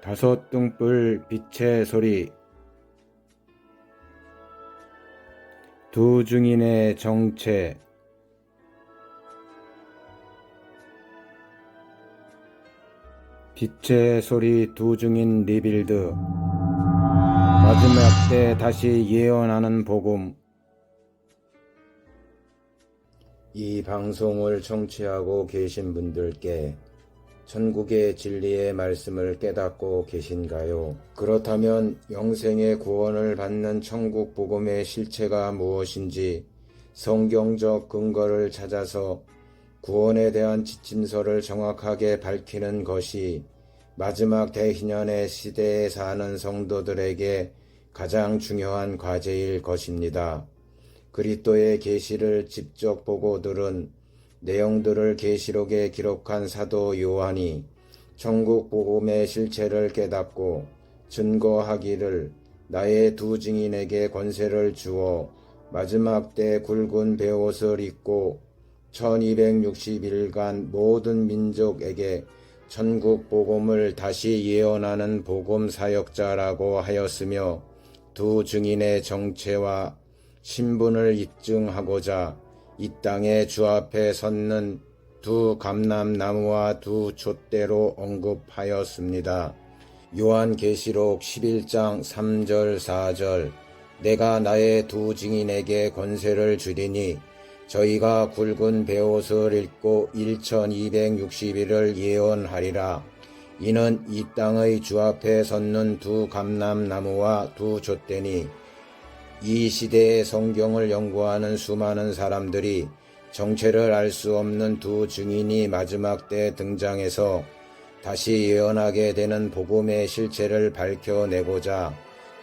다섯 등불 빛의 소리. 두 증인의 정체. 빛의 소리 두 증인 리빌드. 마지막 때 다시 예언하는 복음. 이 방송을 청취하고 계신 분들께 천국의 진리의 말씀을 깨닫고 계신가요? 그렇다면 영생의 구원을 받는 천국 복음의 실체가 무엇인지 성경적 근거를 찾아서 구원에 대한 지침서를 정확하게 밝히는 것이 마지막 대희년의 시대에 사는 성도들에게 가장 중요한 과제일 것입니다. 그리스도의 계시를 직접 보고 들은 내용들을 계시록에 기록한 사도 요한이 천국 복음의 실체를 깨닫고 증거하기를 나의 두 증인에게 권세를 주어 마지막 때 굵은 베옷을 입고 1260일간 모든 민족에게 천국 복음을 다시 예언하는 복음 사역자라고 하였으며, 두 증인의 정체와 신분을 입증하고자 이 땅에 주 앞에 섰는 두 감람나무와 두 촛대로 언급하였습니다. 요한계시록 11장 3절 4절 내가 나의 두 증인에게 권세를 주리니 저희가 굵은 베옷을 입고 1260일을 예언하리라. 이는 이 땅의 주 앞에 섰는 두 감람나무와 두 촛대니, 이 시대의 성경을 연구하는 수많은 사람들이 정체를 알 수 없는 두 증인이 마지막 때 등장해서 다시 예언하게 되는 복음의 실체를 밝혀내고자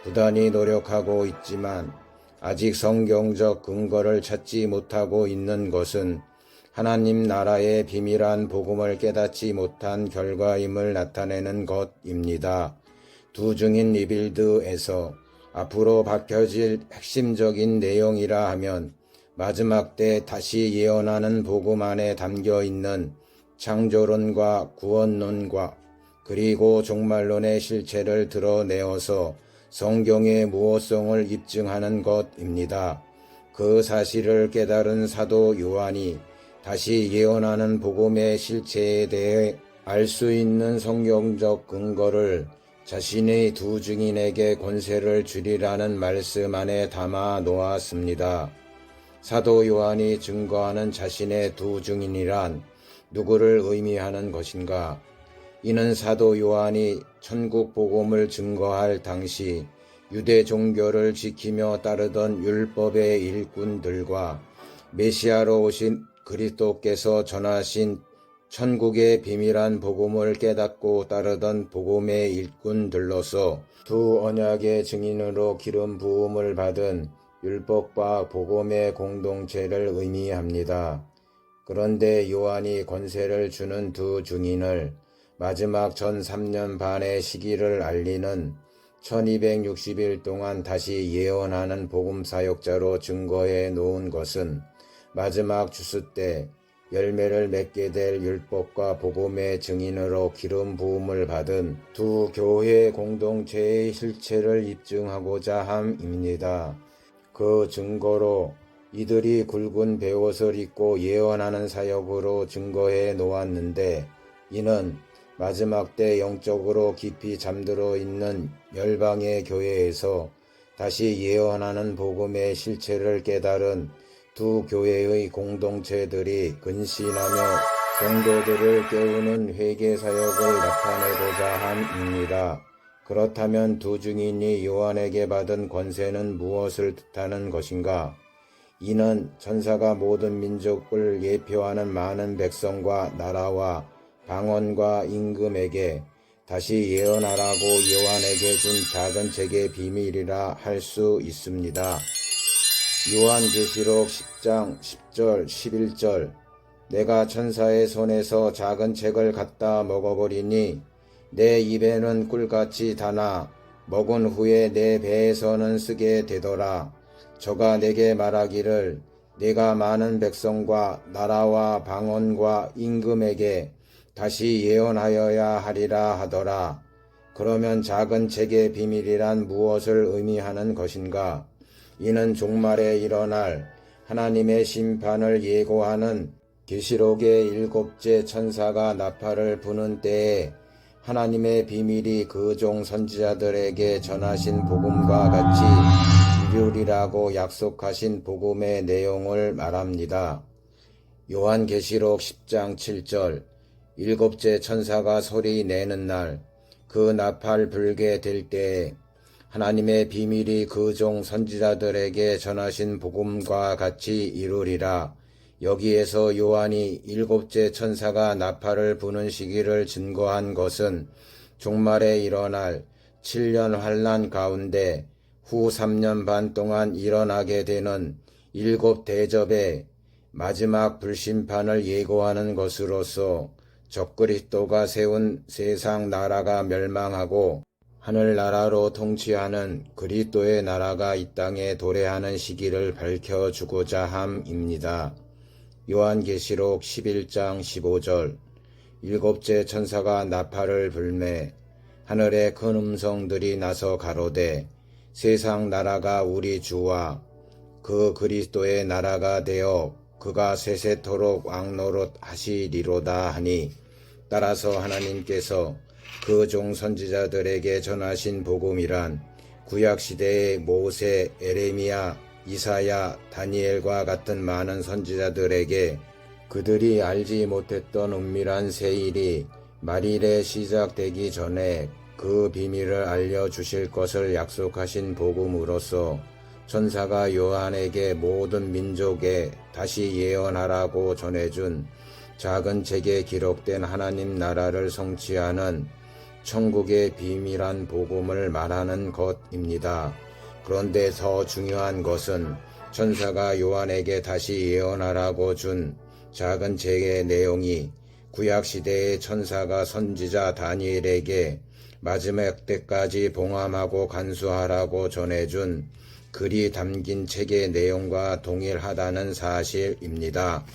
부단히 노력하고 있지만 아직 성경적 근거를 찾지 못하고 있는 것은 하나님 나라의 비밀한 복음을 깨닫지 못한 결과임을 나타내는 것입니다. 두 증인 리빌드에서 앞으로 밝혀질 핵심적인 내용이라 하면 마지막 때 다시 예언하는 복음 안에 담겨있는 창조론과 구원론과 그리고 종말론의 실체를 드러내어서 성경의 무호성을 입증하는 것입니다. 그 사실을 깨달은 사도 요한이 다시 예언하는 복음의 실체에 대해 알 수 있는 성경적 근거를 자신의 두 증인에게 권세를 주리라는 말씀 안에 담아 놓았습니다. 사도 요한이 증거하는 자신의 두 증인이란 누구를 의미하는 것인가? 이는 사도 요한이 천국 복음을 증거할 당시 유대 종교를 지키며 따르던 율법의 일꾼들과 메시아로 오신 그리스도께서 전하신 천국의 비밀한 복음을 깨닫고 따르던 복음의 일꾼들로서 두 언약의 증인으로 기름 부음을 받은 율법과 복음의 공동체를 의미합니다. 그런데 요한이 권세를 주는 두 증인을 마지막 전 3년 반의 시기를 알리는 1260일 동안 다시 예언하는 복음 사역자로 증거해 놓은 것은 마지막 주수 때 열매를 맺게 될 율법과 복음의 증인으로 기름 부음을 받은 두 교회 공동체의 실체를 입증하고자 함입니다. 그 증거로 이들이 굵은 베옷을 입고 예언하는 사역으로 증거해 놓았는데, 이는 마지막 때 영적으로 깊이 잠들어 있는 열방의 교회에서 다시 예언하는 복음의 실체를 깨달은 두 교회의 공동체들이 근신하며 성도들을 깨우는 회개 사역을 나타내고자 함입니다. 그렇다면 두 증인이 요한에게 받은 권세는 무엇을 뜻하는 것인가? 이는 천사가 모든 민족을 예표하는 많은 백성과 나라와 방언과 임금에게 다시 예언하라고 요한에게 준 작은 책의 비밀이라 할 수 있습니다. 요한계시록 10장 10절 11절 내가 천사의 손에서 작은 책을 갖다 먹어버리니 내 입에는 꿀같이 다나 먹은 후에 내 배에서는 쓰게 되더라. 저가 내게 말하기를 내가 많은 백성과 나라와 방언과 임금에게 다시 예언하여야 하리라 하더라. 그러면 작은 책의 비밀이란 무엇을 의미하는 것인가? 이는 종말에 일어날 하나님의 심판을 예고하는 계시록의 7째 천사가 나팔을 부는 때에 하나님의 비밀이 그 종 선지자들에게 전하신 복음과 같이 이루리라고 약속하신 복음의 내용을 말합니다. 요한계시록 10장 7절 7째 천사가 소리 내는 날 그 나팔 불게 될 때에 하나님의 비밀이 그 종 선지자들에게 전하신 복음과 같이 이루리라. 여기에서 요한이 7째 천사가 나팔을 부는 시기를 증거한 것은 종말에 일어날 7년 환난 가운데 후 3년 반 동안 일어나게 되는 7대접의 마지막 불심판을 예고하는 것으로서 적그리스도가 세운 세상 나라가 멸망하고 하늘나라로 통치하는 그리스도의 나라가 이 땅에 도래하는 시기를 밝혀주고자 함입니다. 요한계시록 11장 15절 7째 천사가 나팔을 불매 하늘에 큰 음성들이 나서 가로되 세상 나라가 우리 주와 그 그리스도의 나라가 되어 그가 세세토록 왕노릇 하시리로다 하니, 따라서 하나님께서 그 종 선지자들에게 전하신 복음이란 구약시대의 모세, 에레미야, 이사야, 다니엘과 같은 많은 선지자들에게 그들이 알지 못했던 은밀한 새일이 말일에 시작되기 전에 그 비밀을 알려주실 것을 약속하신 복음으로서 천사가 요한에게 모든 민족에 다시 예언하라고 전해준 작은 책에 기록된 하나님 나라를 성취하는 천국의 비밀한 복음을 말하는 것입니다. 그런데 더 중요한 것은 천사가 요한에게 다시 예언하라고 준 작은 책의 내용이 구약시대의 천사가 선지자 다니엘에게 마지막 때까지 봉함하고 간수하라고 전해준 글이 담긴 책의 내용과 동일하다는 사실입니다.